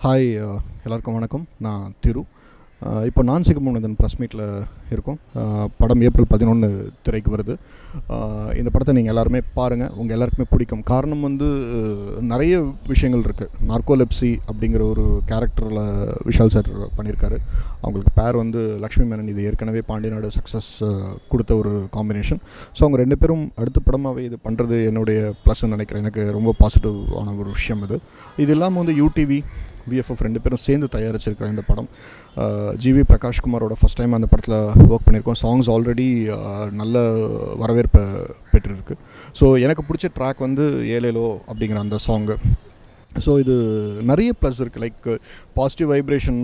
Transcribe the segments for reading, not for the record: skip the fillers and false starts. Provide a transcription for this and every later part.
Hi, எல்லாருக்கும் வணக்கம். நான் திரு. இப்போ நான் சிகமனிதன் ப்ரெஸ் மீட்டில் இருக்கோம். படம் ஏப்ரல் 11 திரைக்கு வருது. இந்த படத்தை நீங்கள் எல்லாருமே பாருங்கள், உங்கள் எல்லாருக்குமே பிடிக்கும். காரணம் நிறைய விஷயங்கள் இருக்குது. நார்கோலெப்சி அப்படிங்கிற ஒரு கேரக்டரில் விஷால் சார் பண்ணியிருக்காரு. அவங்களுக்கு பேர் லக்ஷ்மி மேனன். இது ஏற்கனவே பாண்டியநாடு சக்ஸஸ் கொடுத்த ஒரு காம்பினேஷன். ஸோ அவங்க ரெண்டு பேரும் அடுத்த படமாகவே இது பண்ணுறது என்னுடைய ப்ளஸ்ன்னு நினைக்கிறேன். எனக்கு ரொம்ப பாசிட்டிவான ஒரு விஷயம் இது இல்லாமல் யூடிவி VFF ரெண்டு பேரும் சேர்ந்து தயாரிச்சிருக்கிற இந்த படம். ஜிவி பிரகாஷ்குமாரோட ஃபஸ்ட் டைம் அந்த படத்தில் ஒர்க் பண்ணியிருக்கோம். சாங்ஸ் ஆல்ரெடி நல்ல வரவேற்பை பெற்றிருக்கு. ஸோ எனக்கு பிடிச்ச ட்ராக் ஏலேலோ அப்படிங்கிற அந்த சாங்கு. ஸோ இது நிறைய ப்ளஸ் இருக்குது. லைக் பாசிட்டிவ் வைப்ரேஷன்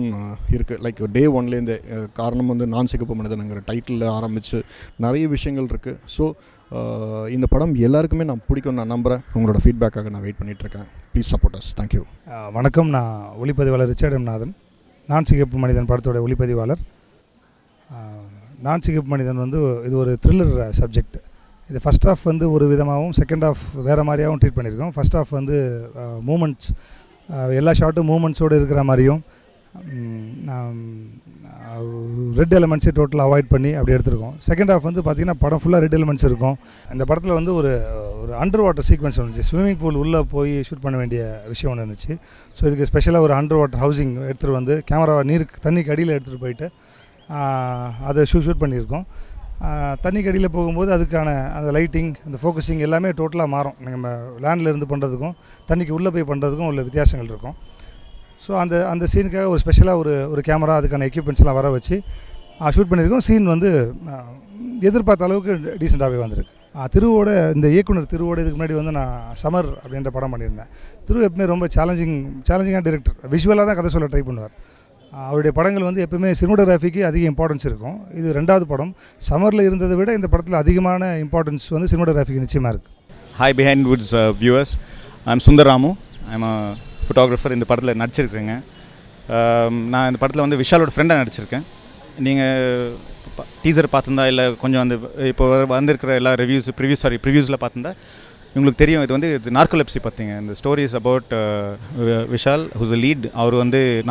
இருக்குது. லைக் டே ஒன்லேருந்து காரணம் நான் சிகப்பு மனிதனுங்கிற டைட்டிலில் ஆரம்பித்து நிறைய விஷயங்கள் இருக்குது. ஸோ இந்த படம் எல்லாருக்குமே நான் பிடிக்கும் நான் நம்புகிறேன். உங்களோட ஃபீட்பேக்காக நான் வெயிட் பண்ணிகிட்ருக்கேன். Please support us. தேங்க்யூ. வணக்கம். நான் ஒளிப்பதிவாளர் ரிச்சர்ட் எம் நாதன். நான் சிகப்பு மனிதன் படத்தோட ஒளிப்பதிவாளர். நான் சிகப்பு மனிதன் இது ஒரு த்ரில்லர் சப்ஜெக்ட். இது ஃபஸ்ட் ஆஃப் ஒரு விதமாகவும் செகண்ட் ஆஃப் வேறு மாதிரியாகவும் ட்ரீட் பண்ணியிருக்கோம். ஃபஸ்ட் ஆஃப் மூமெண்ட்ஸ், எல்லா ஷார்ட்டும் மூமெண்ட்ஸோடு இருக்கிற மாதிரியும், ரெட் எலிமெண்ட்ஸை டோட்டலாக அவாய்ட் பண்ணி அப்படி எடுத்திருக்கோம். செகண்ட் ஆஃப் பார்த்திங்கன்னா படம் ஃபுல்லாக ரெட் எலிமெண்ட்ஸ் இருக்கும். இந்த படத்தில் ஒரு அண்டர் வாட்டர் சீக்வன்ஸ் இருந்துச்சு. ஸ்விம்மிங் பூல் உள்ளே போய் ஷூட் பண்ண வேண்டிய விஷயம் ஒன்று இருந்துச்சு. ஸோ இதுக்கு ஸ்பெஷலாக ஒரு அண்டர் வாட்டர் ஹவுசிங் எடுத்துகிட்டு கேமராவை தண்ணிக்கு அடியில் எடுத்துகிட்டு போயிட்டு அதை ஷூட் பண்ணியிருக்கோம். தண்ணிக்கு அடியில் போகும்போது அதுக்கான அந்த லைட்டிங், அந்த ஃபோக்கஸிங் எல்லாமே டோட்டலாக மாறும். நம்ம லேண்டில் இருந்து பண்ணுறதுக்கும் தண்ணிக்கு உள்ளே போய் பண்ணுறதுக்கும் உள்ள வித்தியாசங்கள் இருக்கும். ஸோ அந்த சீனுக்காக ஒரு ஸ்பெஷலாக ஒரு கேமரா, அதுக்கான எக்யூப்மெண்ட்ஸ்லாம் வர வச்சு ஷூட் பண்ணியிருக்கோம். சீன் எதிர்பார்த்த அளவுக்கு டீசெண்டாகவே வந்திருக்கு. திருவோட இந்த இயக்குனர் திருவோட இதுக்கு முன்னாடி நான் சமர் அப்படின்ற படம் பண்ணியிருந்தேன். திரு எப்பவுமே ரொம்ப சேலஞ்சிங்கான டிரெக்டர். விஷுவலாக தான் கதை சொல்ல ட்ரை பண்ணுவார். அவருடைய படங்கள் எப்பவுமே சினிமோட்டோகிராஃபிக்கு அதிக இம்பார்ட்டன்ஸ் இருக்கும். இது ரெண்டாவது படம். சமரில் இருந்ததை விட இந்த படத்தில் அதிகமான இம்பார்ட்டன்ஸ் சினிமோட்டோகிராஃபிக்கு நிச்சயமாக இருக்குது. Hi behind Woods viewers, I'm Sundar Ramu. I'm photographer. இந்த படத்தில் நடிச்சிருக்கேங்க. நான் இந்த படத்தில் விஷாலோட ஃப்ரெண்டாக நடிச்சிருக்கேன். நீங்கள் டீசர் பார்த்துருந்தா இல்லை கொஞ்சம் இப்போ வந்திருக்கிற எல்லா ப்ரிவ்யூஸில் பார்த்துருந்தா உங்களுக்கு தெரியும். இது நார்கோலெப்சி பார்த்தீங்க. இந்த story is about Vishal who's a lead. அவர்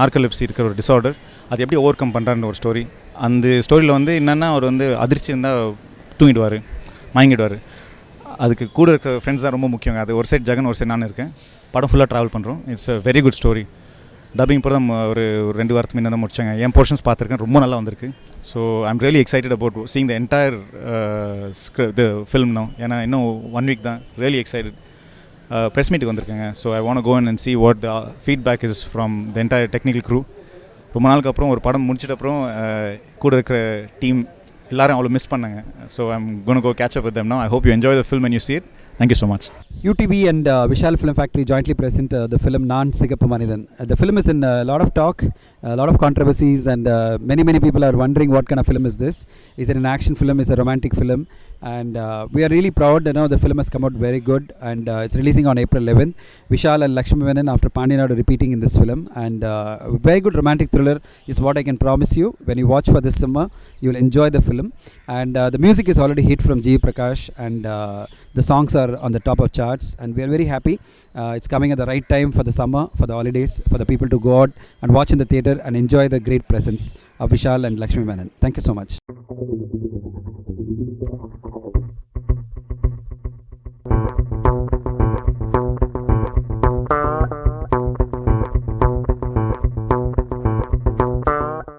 நார்கோலெப்சி இருக்கிற ஒரு டிஸார்டர், அது எப்படி ஓவர் கம் பண்ணுறாருன்ற ஒரு ஸ்டோரி. அந்த ஸ்டோரியில் என்னென்னா அவர் அதிர்ச்சி இருந்தால் தூங்கிடுவார், மயங்கிடுவார். அதுக்கு கூட இருக்கிற ஃப்ரெண்ட்ஸ் தான் ரொம்ப முக்கியங்க. அது ஒரு சைட் ஜெகன், ஒரு சைட் நான் இருக்கேன். படம் ஃபுல்லாக ட்ராவல் பண்ணுறோம். It's a very good story. Dubbing இப்போ தான் ஒரு 2 வாரத்துக்கு முன்னே தான் முடிச்சாங்க. என் போர்ஷன்ஸ் பார்த்துருக்கேன், ரொம்ப நல்லா வந்திருக்கு. So I'm really excited about seeing the entire the film no. ஏன்னா இன்னும் 1 வீக் தான். Really excited. ப்ரெஸ் மீட்டுக்கு வந்திருக்கேங்க. So I want go and see what the feedback is from the entire technical crew. ரொம்ப நாளுக்கு அப்புறம் ஒரு படம் முடிச்சிட்ட அப்புறம் கூட இருக்கிற டீம் எல்லாரும் அவ்வளோ மிஸ் பண்ணாங்க. So I'm gonna go catch up with them now. I hope you enjoy the film when you see it. Thank you so much. UTB and Vishal Film Factory jointly present the film Naan Sigappu Manithan. The film is in a lot of talk, a lot of controversies, and many people are wondering what kind of film is this. Is it an action film? Is it a romantic film? And we are really proud. The film has come out very good, and it's releasing on April 11th. Vishal and Lakshmi Menon after Pandyanadu repeating in this film, and very good romantic thriller is what I can promise you. When you watch for this summer, you will enjoy the film. And the music is already hit from G. Prakash, and the songs are on the top of charts, and we are very happy. It's coming at the right time for the summer, for the holidays, for the people to go out and watch in the theatre and enjoy the great presence of Vishal and Lakshmi Menon. Thank you so much.